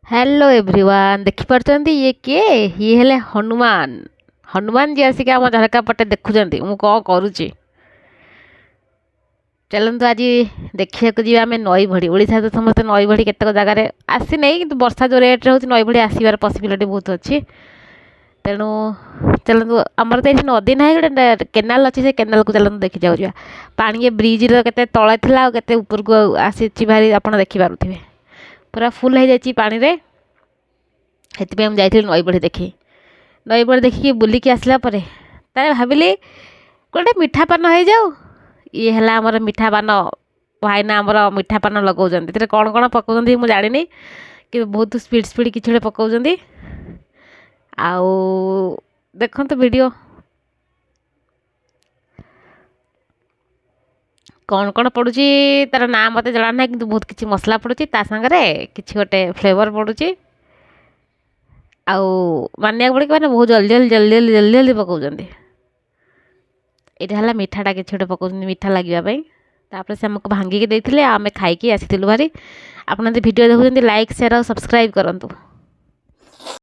Hello everyone देखिपार ये किए ये हेले हनुमान हनुमान जी आसिक आम झरका पटे देखुं मु कौन करुच्ची। चलतु आज देखा जा आम नई भड़ी ओडिशा तो समस्त नई भड़ी केतक जगार आसी ना कि वर्षा जो रेट्रे हो नई भड़ी आसबार पसिबिलिटी बहुत अच्छी। तेणु चलतु आमर तो ये नदी ना गोटे केनाल अच्छी से केनाल को चलतु देखी जाऊँ पानी ब्रिज के तले था के ऊपर को आसी भारी आप देखिपे पूरा फुल हो जाए पानी रे। से मुझे नई बढ़ी देखी नई बढ़ी देखिकी बुलिकी आसला तारे भाविली गोटे मीठा पान हो जाऊ। ये है आमर मीठा पान भाईना आमर मीठा पान लगाऊँ कौन कौन पकाउं मुझे जानी कि बहुत स्पीड स्पीड किसी पकाउं आउ देखो वीडियो कौन कौन पड़ुची तार ना मत जना ना कि बहुत किसी मसला पड़ुची सांगे कि गोटे फ्लेवर पड़ुची आउ मानिया पड़े कि बहुत जल्दी जल्दी जल्दी जल्दी जल्दी जल्दी पकाउं। यहाँ मीठाटा कि गोटे पकाउं मीठा लगे तापर से आमको भांगिकी देते आम खाई आसी भारी। आप भिडियो देखुं लाइक शेयर और सब्सक्राइब करूँ।